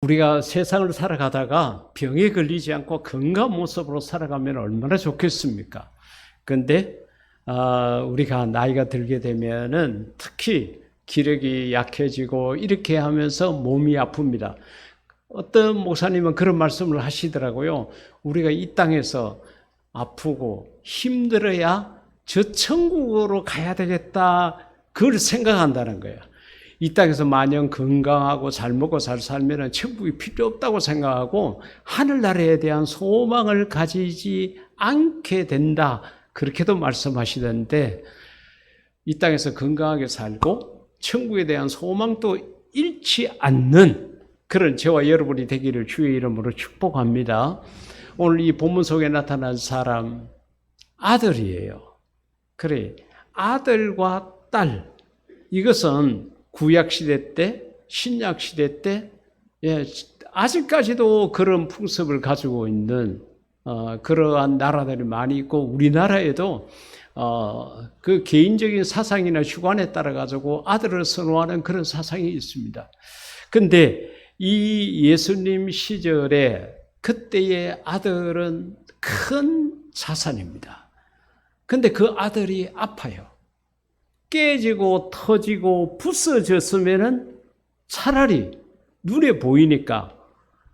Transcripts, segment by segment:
우리가 세상을 살아가다가 병에 걸리지 않고 건강한 모습으로 살아가면 얼마나 좋겠습니까? 그런데 우리가 나이가 들게 되면은 특히 기력이 약해지고 이렇게 하면서 몸이 아픕니다. 어떤 목사님은 그런 말씀을 하시더라고요. 우리가 이 땅에서 아프고 힘들어야 저 천국으로 가야 되겠다, 그걸 생각한다는 거예요. 이 땅에서 마냥 건강하고 잘 먹고 잘 살면 천국이 필요 없다고 생각하고 하늘나라에 대한 소망을 가지지 않게 된다, 그렇게도 말씀하시던데, 이 땅에서 건강하게 살고 천국에 대한 소망도 잃지 않는 그런 저와 여러분이 되기를 주의 이름으로 축복합니다. 오늘 이 본문 속에 나타난 사람, 아들이에요. 그래, 아들과 딸, 이것은 구약시대 때, 신약시대 때, 아직까지도 그런 풍습을 가지고 있는 그러한 나라들이 많이 있고, 우리나라에도 그 개인적인 사상이나 주관에 따라 가지고 아들을 선호하는 그런 사상이 있습니다. 근데 이 예수님 시절에 그때의 아들은 큰 자산입니다. 근데 그 아들이 아파요. 깨지고 터지고 부서졌으면은 차라리 눈에 보이니까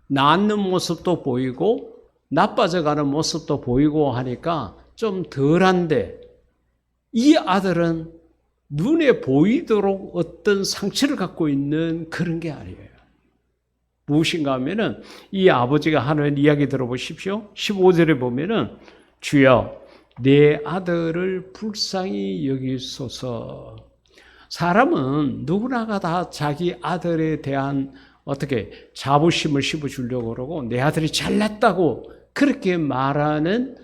낫는 모습도 보이고 나빠져가는 모습도 보이고 하니까 좀 덜한데, 이 아들은 눈에 보이도록 어떤 상처를 갖고 있는 그런 게 아니에요. 무엇인가 하면은 이 아버지가 하는 이야기 들어보십시오. 15절에 보면은 주여 내 아들을 불쌍히 여기소서. 사람은 누구나가 다 자기 아들에 대한 어떻게 자부심을 씹어주려고 그러고 내 아들이 잘났다고 그렇게 말하려고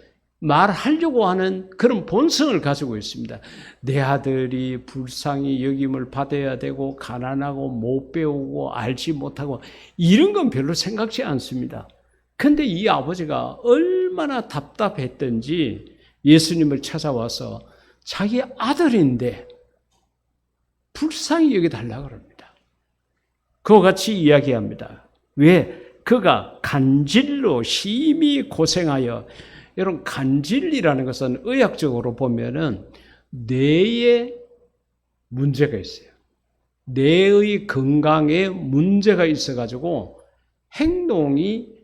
하는 그런 본성을 가지고 있습니다. 내 아들이 불쌍히 여김을 받아야 되고 가난하고 못 배우고 알지 못하고 이런 건 별로 생각지 않습니다. 그런데 이 아버지가 얼마나 답답했던지 예수님을 찾아와서 자기 아들인데 불쌍히 여겨달라고 합니다. 그와 같이 이야기합니다. 왜? 그가 간질로 심히 고생하여, 여러분 간질이라는 것은 의학적으로 보면은 뇌에 문제가 있어요. 뇌의 건강에 문제가 있어가지고 행동이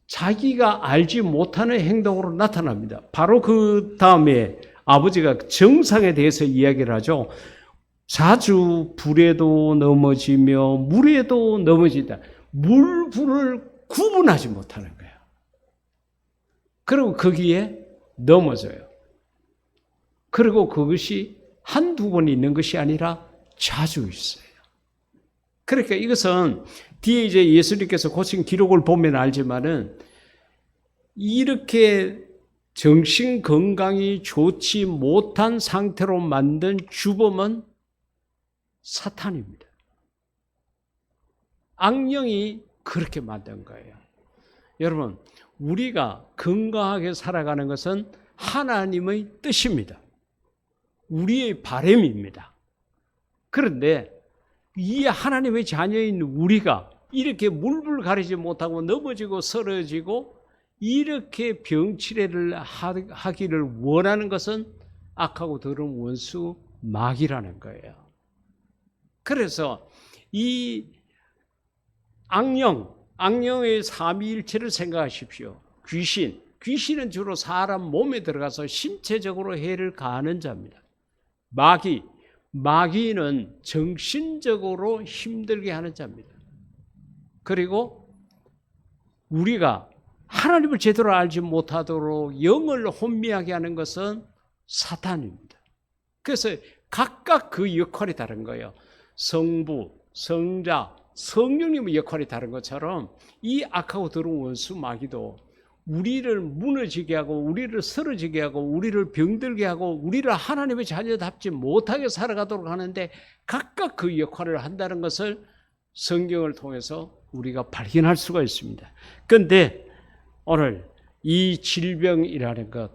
자기가 알지 못하는 행동으로 나타납니다. 바로 그 다음에 아버지가 정상에 대해서 이야기를 하죠. 자주 불에도 넘어지며 물에도 넘어진다. 물, 불을 구분하지 못하는 거예요. 그리고 거기에 넘어져요. 그리고 그것이 한두 번 있는 것이 아니라 자주 있어요. 그러니까 이것은 뒤에 이제 예수님께서 고친 기록을 보면 알지만은 이렇게 정신 건강이 좋지 못한 상태로 만든 주범은 사탄입니다. 악령이 그렇게 만든 거예요. 여러분, 우리가 건강하게 살아가는 것은 하나님의 뜻입니다. 우리의 바람입니다. 그런데 이 하나님의 자녀인 우리가 이렇게 물불 가리지 못하고 넘어지고 쓰러지고 이렇게 병치레를 하기를 원하는 것은 악하고 더러운 원수 마귀라는 거예요. 그래서 이 악령의 삼위일체를 생각하십시오. 귀신은 주로 사람 몸에 들어가서 신체적으로 해를 가하는 자입니다. 마귀는 정신적으로 힘들게 하는 자입니다. 그리고 우리가 하나님을 제대로 알지 못하도록 영을 혼미하게 하는 것은 사탄입니다. 그래서 각각 그 역할이 다른 거예요. 성부, 성자, 성령님의 역할이 다른 것처럼 이 악하고 더러운 원수 마귀도 우리를 무너지게 하고 우리를 쓰러지게 하고 우리를 병들게 하고 우리를 하나님의 자녀답지 못하게 살아가도록 하는데 각각 그 역할을 한다는 것을 성경을 통해서 우리가 발견할 수가 있습니다. 그런데 오늘 이 질병이라는 것,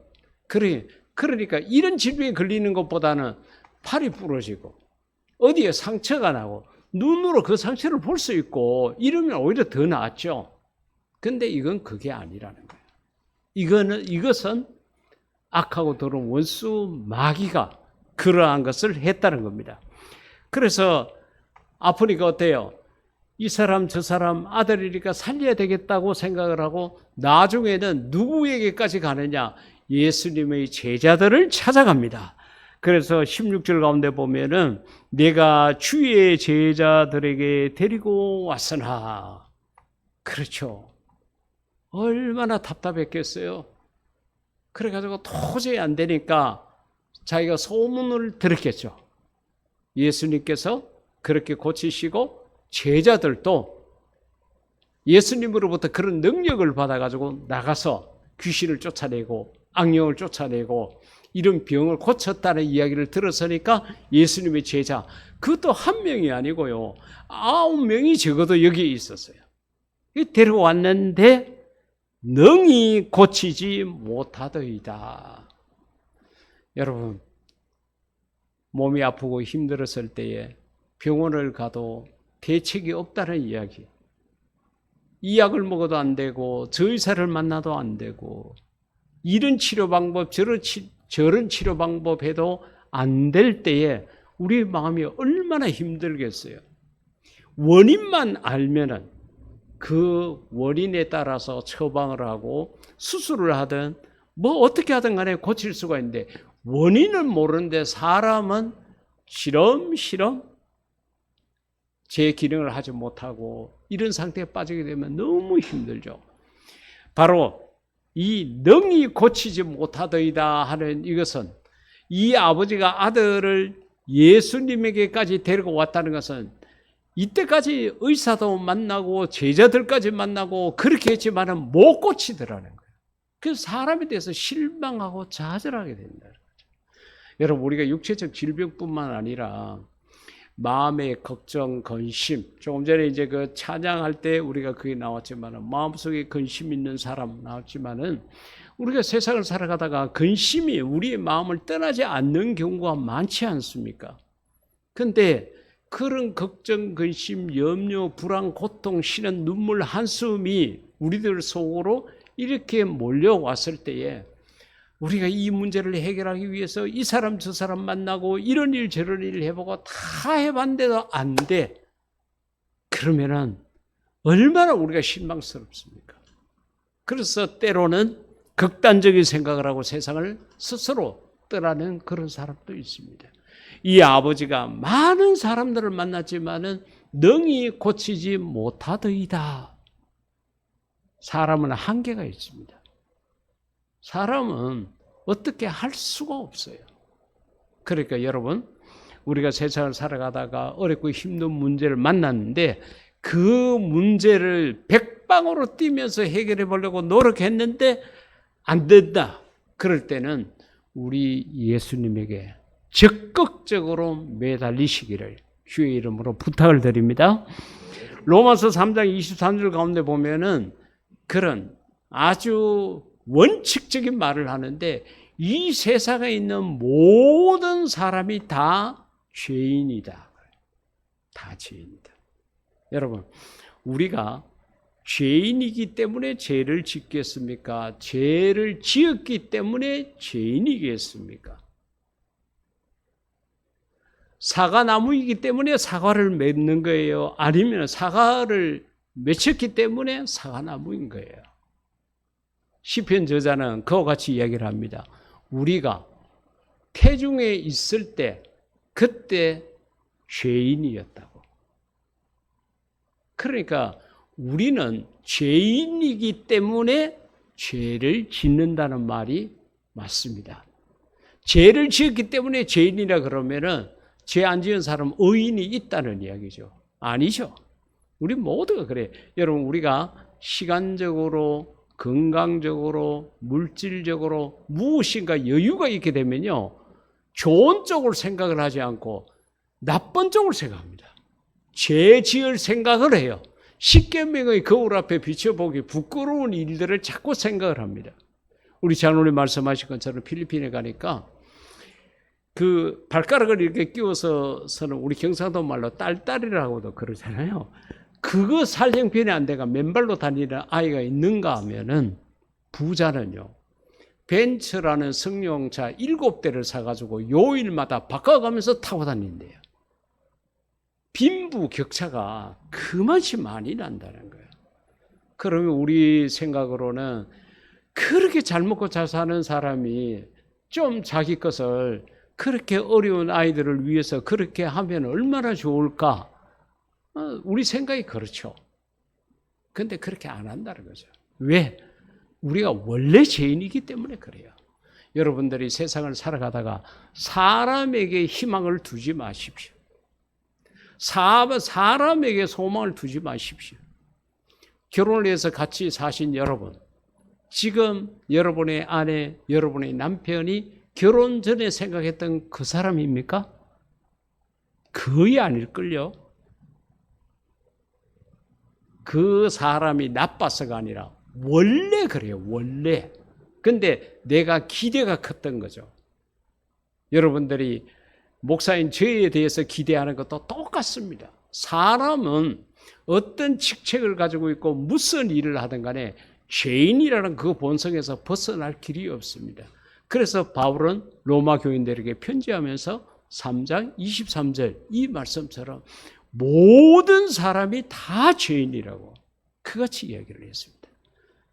그러니까 이런 질병에 걸리는 것보다는 팔이 부러지고 어디에 상처가 나고 눈으로 그 상처를 볼 수 있고 이러면 오히려 더 낫죠. 근데 이건 그게 아니라는 거예요. 이것은 악하고 더러운 원수 마귀가 그러한 것을 했다는 겁니다. 그래서 아프니까 어때요? 이 사람 저 사람 아들이니까 살려야 되겠다고 생각을 하고 나중에는 누구에게까지 가느냐? 예수님의 제자들을 찾아갑니다. 그래서 16절 가운데 보면은 내가 주의 제자들에게 데리고 왔으나, 그렇죠. 얼마나 답답했겠어요. 그래가지고 도저히 안 되니까 자기가 소문을 들었겠죠. 예수님께서 그렇게 고치시고 제자들도 예수님으로부터 그런 능력을 받아가지고 나가서 귀신을 쫓아내고 악령을 쫓아내고 이런 병을 고쳤다는 이야기를 들었으니까 예수님의 제자, 그것도 한 명이 아니고요, 9명이 적어도 여기에 있었어요. 데려왔는데 능히 고치지 못하더이다. 여러분, 몸이 아프고 힘들었을 때에 병원을 가도 대책이 없다는 이야기. 이 약을 먹어도 안 되고 저 의사를 만나도 안 되고 이런 치료 방법 저런 치료 방법 해도 안 될 때에 우리 마음이 얼마나 힘들겠어요. 원인만 알면은 그 원인에 따라서 처방을 하고 수술을 하든 뭐 어떻게 하든 간에 고칠 수가 있는데 원인을 모르는데 사람은 시름시름 제 기능을 하지 못하고 이런 상태에 빠지게 되면 너무 힘들죠. 바로 이 능히 고치지 못하더이다 하는 이것은 이 아버지가 아들을 예수님에게까지 데리고 왔다는 것은 이때까지 의사도 만나고 제자들까지 만나고 그렇게 했지만은 못 고치더라는 거예요. 그래서 사람에 대해서 실망하고 좌절하게 된다는 거죠. 여러분, 우리가 육체적 질병뿐만 아니라 마음의 걱정, 근심, 조금 전에 이제 그 찬양할 때 우리가 그게 나왔지만은 마음속에 근심 있는 사람 나왔지만은 우리가 세상을 살아가다가 근심이 우리의 마음을 떠나지 않는 경우가 많지 않습니까? 근데 그런 걱정, 근심, 염려, 불안, 고통, 쉬는 눈물, 한숨이 우리들 속으로 이렇게 몰려왔을 때에 우리가 이 문제를 해결하기 위해서 이 사람 저 사람 만나고 이런 일 저런 일 해보고 다 해봤는데도 안 돼. 그러면은 얼마나 우리가 실망스럽습니까? 그래서 때로는 극단적인 생각을 하고 세상을 스스로 떠나는 그런 사람도 있습니다. 이 아버지가 많은 사람들을 만났지만은 능히 고치지 못하더이다. 사람은 한계가 있습니다. 사람은 어떻게 할 수가 없어요. 그러니까 여러분, 우리가 세상을 살아가다가 어렵고 힘든 문제를 만났는데 그 문제를 백방으로 뛰면서 해결해 보려고 노력했는데 안 된다. 그럴 때는 우리 예수님에게 적극적으로 매달리시기를 주의 이름으로 부탁을 드립니다. 로마서 3장 23절 가운데 보면은 그런 아주 원칙적인 말을 하는데 이 세상에 있는 모든 사람이 다 죄인이다. 다 죄인이다. 여러분, 우리가 죄인이기 때문에 죄를 짓겠습니까? 죄를 지었기 때문에 죄인이겠습니까? 사과나무이기 때문에 사과를 맺는 거예요? 아니면 사과를 맺혔기 때문에 사과나무인 거예요? 시편 저자는 그와 같이 이야기를 합니다. 우리가 태중에 있을 때 그때 죄인이었다고. 그러니까 우리는 죄인이기 때문에 죄를 짓는다는 말이 맞습니다. 죄를 지었기 때문에 죄인이라 그러면은 죄 안 지은 사람 의인이 있다는 이야기죠. 아니죠. 우리 모두가 그래. 여러분, 우리가 시간적으로, 건강적으로, 물질적으로 무엇인가 여유가 있게 되면요, 좋은 쪽을 생각을 하지 않고 나쁜 쪽을 생각합니다. 죄 지을 생각을 해요. 십계명의 거울 앞에 비춰보기 부끄러운 일들을 자꾸 생각을 합니다. 우리 장로님 말씀하신 것처럼 필리핀에 가니까 그 발가락을 이렇게 끼워서는 우리 경상도 말로 딸딸이라고도 그러잖아요. 그거 살형편이 안 돼가 맨발로 다니는 아이가 있는가 하면은 부자는요. 벤츠라는 승용차 7대를 사가지고 요일마다 바꿔가면서 타고 다닌대요. 빈부격차가 그만치 많이 난다는 거예요. 그러면 우리 생각으로는 그렇게 잘 먹고 잘 사는 사람이 좀 자기 것을 그렇게 어려운 아이들을 위해서 그렇게 하면 얼마나 좋을까? 우리 생각이 그렇죠. 근데 그렇게 안 한다는 거죠. 왜? 우리가 원래 죄인이기 때문에 그래요. 여러분들이 세상을 살아가다가 사람에게 희망을 두지 마십시오. 사람에게 소망을 두지 마십시오. 결혼을 해서 같이 사신 여러분, 지금 여러분의 아내, 여러분의 남편이 결혼 전에 생각했던 그 사람입니까? 거의 아닐걸요. 그 사람이 나빠서가 아니라 원래 그래요. 원래. 근데 내가 기대가 컸던 거죠. 여러분들이 목사인 저에 대해서 기대하는 것도 똑같습니다. 사람은 어떤 직책을 가지고 있고 무슨 일을 하든 간에 죄인이라는 그 본성에서 벗어날 길이 없습니다. 그래서 바울은 로마 교인들에게 편지하면서 3장 23절 이 말씀처럼 모든 사람이 다 죄인이라고 그같이 이야기를 했습니다.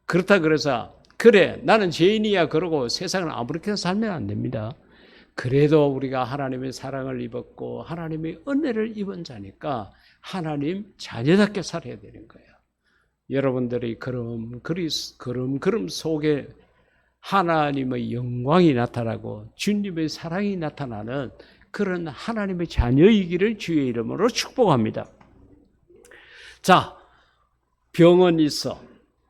그렇다 그래서 그래 나는 죄인이야 그러고 세상을 아무렇게나 살면 안 됩니다. 그래도 우리가 하나님의 사랑을 입었고 하나님의 은혜를 입은 자니까 하나님 자녀답게 살아야 되는 거예요. 여러분들이 걸음 속에 하나님의 영광이 나타나고 주님의 사랑이 나타나는 그런 하나님의 자녀이기를 주의 이름으로 축복합니다. 자, 병은 있어.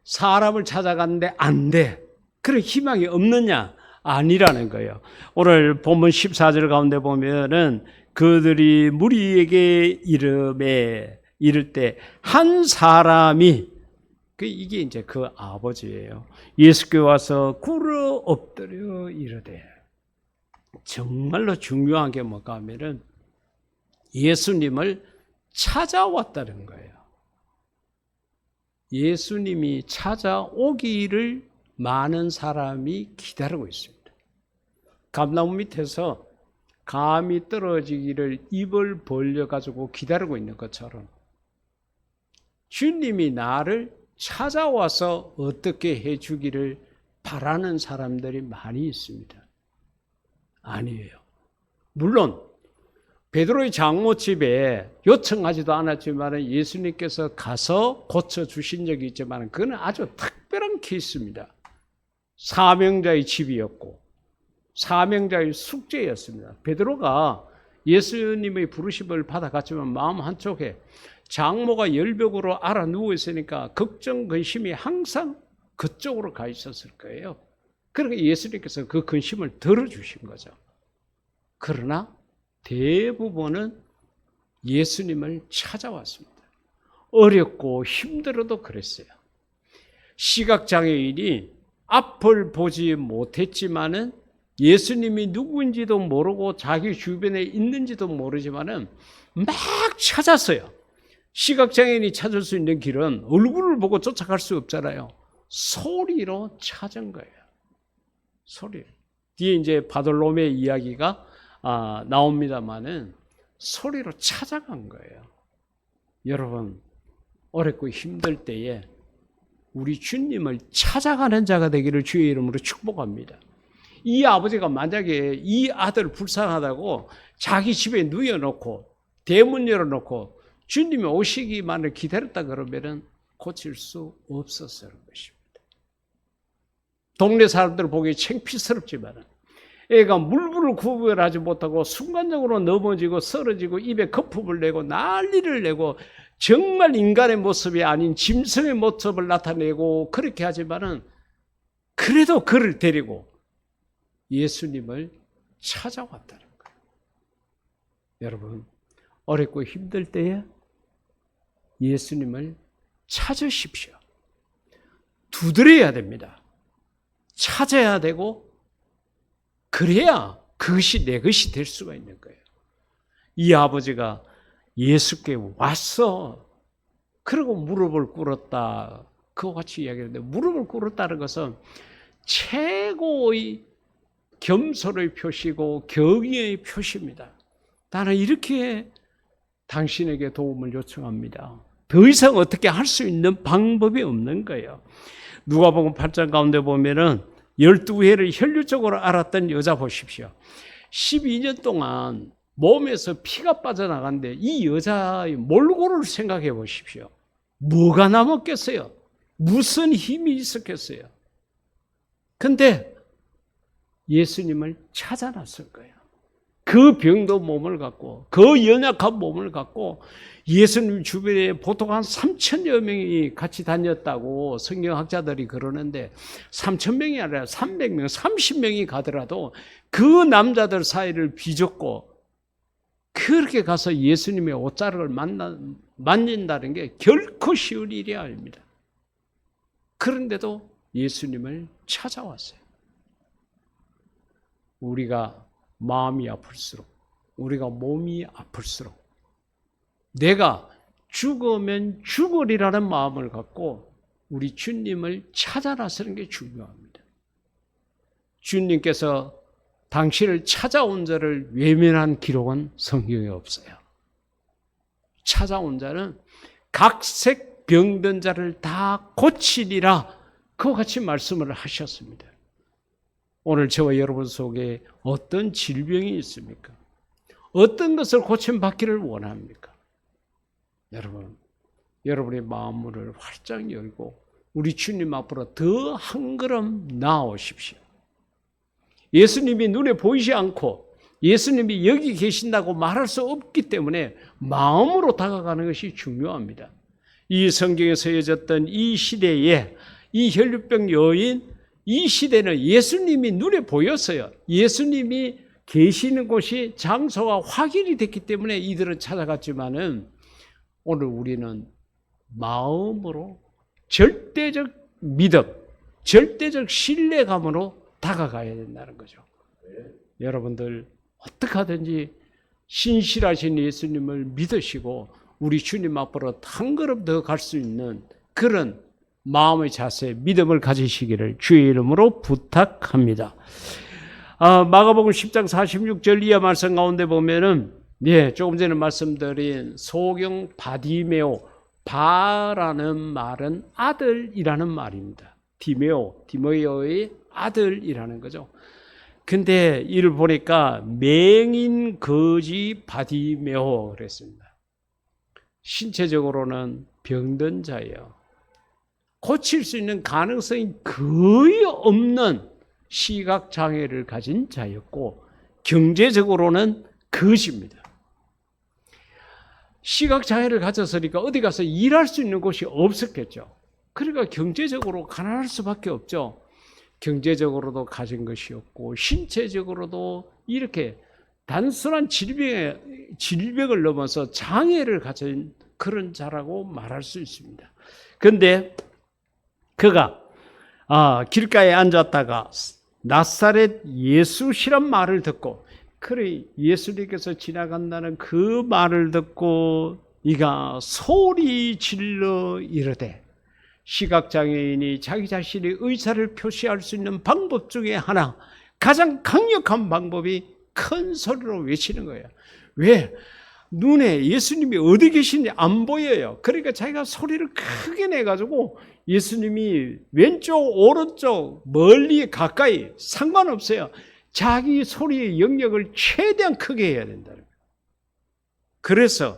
사람을 찾아갔는데 안 돼. 그런 희망이 없느냐? 아니라는 거예요. 오늘 본문 14절 가운데 보면은 그들이 무리에게 이를 때 한 사람이 이게 이제 그 아버지예요. 예수께 와서 꿇어 엎드려 이르되 정말로 중요한 게 뭔가 하면은 예수님을 찾아왔다는 거예요. 예수님이 찾아오기를 많은 사람이 기다리고 있습니다. 감나무 밑에서 감이 떨어지기를 입을 벌려가지고 기다리고 있는 것처럼 주님이 나를 찾아와서 어떻게 해주기를 바라는 사람들이 많이 있습니다. 아니에요. 물론 베드로의 장모집에 요청하지도 않았지만 예수님께서 가서 고쳐주신 적이 있지만 그건 아주 특별한 케이스입니다. 사명자의 집이었고 사명자의 숙제였습니다. 베드로가 예수님의 부르심을 받아갔지만 마음 한쪽에 장모가 열벽으로 알아 누워 있으니까 걱정, 근심이 항상 그쪽으로 가 있었을 거예요. 그러니까 예수님께서 그 근심을 덜어주신 거죠. 그러나 대부분은 예수님을 찾아왔습니다. 어렵고 힘들어도 그랬어요. 시각장애인이 앞을 보지 못했지만은 예수님이 누구인지도 모르고 자기 주변에 있는지도 모르지만은 막 찾았어요. 시각장애인이 찾을 수 있는 길은 얼굴을 보고 쫓아갈 수 없잖아요. 소리로 찾은 거예요. 소리. 뒤에 이제 바돌로메 이야기가 나옵니다만은 소리로 찾아간 거예요. 여러분, 어렵고 힘들 때에 우리 주님을 찾아가는 자가 되기를 주의 이름으로 축복합니다. 이 아버지가 만약에 이 아들 불쌍하다고 자기 집에 누워놓고 대문 열어놓고 주님이 오시기만을 기다렸다 그러면은 고칠 수 없었을 것입니다. 동네 사람들 보기 창피스럽지만 애가 물불을 구별하지 못하고 순간적으로 넘어지고 쓰러지고 입에 거품을 내고 난리를 내고 정말 인간의 모습이 아닌 짐승의 모습을 나타내고 그렇게 하지만은 그래도 그를 데리고 예수님을 찾아왔다는 거예요. 여러분, 어렵고 힘들 때에 예수님을 찾으십시오. 두드려야 됩니다. 찾아야 되고 그래야 그것이 내 것이 될 수가 있는 거예요. 이 아버지가 예수께 왔어. 그리고 무릎을 꿇었다. 그와 같이 이야기하는데, 무릎을 꿇었다는 것은 최고의 겸손의 표시고 경의의 표시입니다. 나는 이렇게 당신에게 도움을 요청합니다. 더 이상 어떻게 할 수 있는 방법이 없는 거예요. 누가복음 8장 가운데 보면은 12회를 혈류적으로 알았던 여자 보십시오. 12년 동안 몸에서 피가 빠져나갔는데 이 여자의 몰골을 생각해 보십시오. 뭐가 남았겠어요? 무슨 힘이 있었겠어요? 근데 예수님을 찾아놨을 거예요. 그 병도 몸을 갖고, 그 연약한 몸을 갖고 예수님 주변에 보통 한 3천여 명이 같이 다녔다고 성경학자들이 그러는데 3,000명이 아니라 300명, 30명이 가더라도 그 남자들 사이를 비좁고 그렇게 가서 예수님의 옷자락을 만진다는 게 결코 쉬운 일이 아닙니다. 그런데도 예수님을 찾아왔어요. 우리가 마음이 아플수록, 우리가 몸이 아플수록 내가 죽으면 죽으리라는 마음을 갖고 우리 주님을 찾아 나서는 게 중요합니다. 주님께서 당신을 찾아온 자를 외면한 기록은 성경에 없어요. 찾아온 자는 각색 병든 자를 다 고치리라, 그와 같이 말씀을 하셨습니다. 오늘 저와 여러분 속에 어떤 질병이 있습니까? 어떤 것을 고침받기를 원합니까? 여러분, 여러분의 마음을 활짝 열고 우리 주님 앞으로 더 한 걸음 나아오십시오. 예수님이 눈에 보이지 않고 예수님이 여기 계신다고 말할 수 없기 때문에 마음으로 다가가는 것이 중요합니다. 이 성경에 서여졌던 이 시대에 이 혈류병 여인, 이 시대는 예수님이 눈에 보였어요. 예수님이 계시는 곳이 장소가 확인이 됐기 때문에 이들은 찾아갔지만은 오늘 우리는 마음으로 절대적 믿음, 절대적 신뢰감으로 다가가야 된다는 거죠. 여러분들 어떻게 하든지 신실하신 예수님을 믿으시고 우리 주님 앞으로 한 걸음 더 갈 수 있는 그런 마음의 자세, 믿음을 가지시기를 주의 이름으로 부탁합니다. 마가복음 10장 46절 이하 말씀 가운데 보면은 조금 전에 말씀드린 소경 바디메오, 바라는 말은 아들이라는 말입니다. 디모에오의 아들이라는 거죠. 근데 이를 보니까 맹인 거지 바디메오 그랬습니다. 신체적으로는 병든 자예요. 고칠 수 있는 가능성이 거의 없는 시각장애를 가진 자였고 경제적으로는 거지입니다. 시각장애를 가졌으니까 어디 가서 일할 수 있는 곳이 없었겠죠. 그러니까 경제적으로 가난할 수밖에 없죠. 경제적으로도 가진 것이 없고 신체적으로도 이렇게 단순한 질병을 넘어서 장애를 가진 그런 자라고 말할 수 있습니다. 그런데 그가 길가에 앉았다가 나사렛 예수시란 말을 듣고, 그래 예수님께서 지나간다는 그 말을 듣고 이가 소리 질러 이르되, 시각장애인이 자기 자신의 의사를 표시할 수 있는 방법 중에 하나, 가장 강력한 방법이 큰 소리로 외치는 거예요. 왜? 눈에 예수님이 어디 계신지 안 보여요. 그러니까 자기가 소리를 크게 내가지고 예수님이 왼쪽, 오른쪽, 멀리, 가까이 상관없어요. 자기 소리의 영역을 최대한 크게 해야 된다는 거예요. 그래서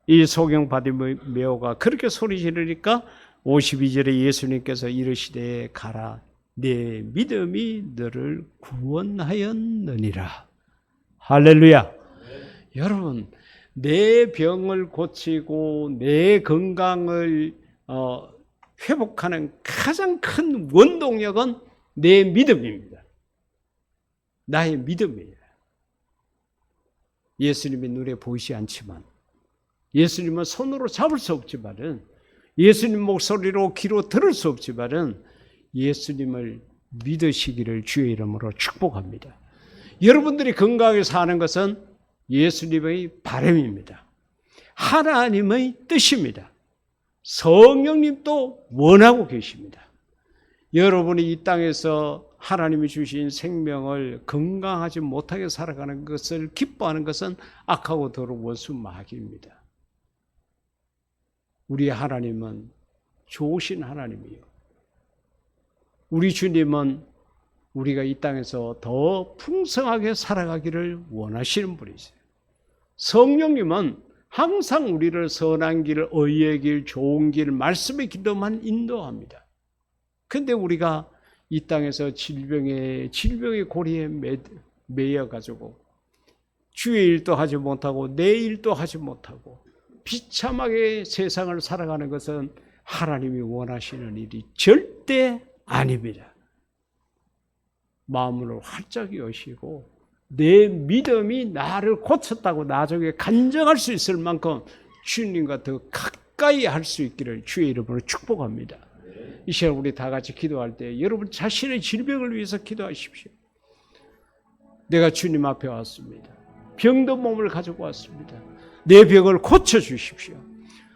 이 소경 바디메오가 그렇게 소리 지르니까 52절에 예수님께서 이르시되 가라, 내 믿음이 너를 구원하였느니라. 할렐루야. 여러분, 내 병을 고치고 내 건강을 회복하는 가장 큰 원동력은 내 믿음입니다. 나의 믿음이에요. 예수님이 눈에 보이지 않지만, 예수님은 손으로 잡을 수 없지만은, 예수님 목소리로 귀로 들을 수 없지만은 예수님을 믿으시기를 주의 이름으로 축복합니다. 여러분들이 건강하게 사는 것은 예수님의 바람입니다. 하나님의 뜻입니다. 성령님도 원하고 계십니다. 여러분이 이 땅에서 하나님이 주신 생명을 건강하지 못하게 살아가는 것을 기뻐하는 것은 악하고 더러운 원수 마귀입니다. 우리 하나님은 좋으신 하나님이요. 우리 주님은 우리가 이 땅에서 더 풍성하게 살아가기를 원하시는 분이세요. 성령님은 항상 우리를 선한 길, 의의 길, 좋은 길, 말씀의 길로만 인도합니다. 그런데 우리가 이 땅에서 질병의 고리에 매여가지고 주의 일도 하지 못하고 내 일도 하지 못하고 비참하게 세상을 살아가는 것은 하나님이 원하시는 일이 절대 아닙니다. 마음을 활짝 여시고 내 믿음이 나를 고쳤다고 나중에 간증할 수 있을 만큼 주님과 더 가까이 할 수 있기를 주의 이름으로 축복합니다. 이 시간 우리 다 같이 기도할 때 여러분 자신의 질병을 위해서 기도하십시오. 내가 주님 앞에 왔습니다. 병든 몸을 가지고 왔습니다. 내 병을 고쳐주십시오.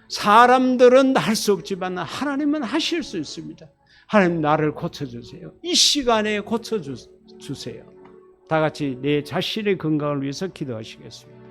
사람들은 할 수 없지만 하나님은 하실 수 있습니다. 하나님 나를 고쳐주세요. 이 시간에 고쳐주세요. 다 같이 내 자신의 건강을 위해서 기도하시겠습니다.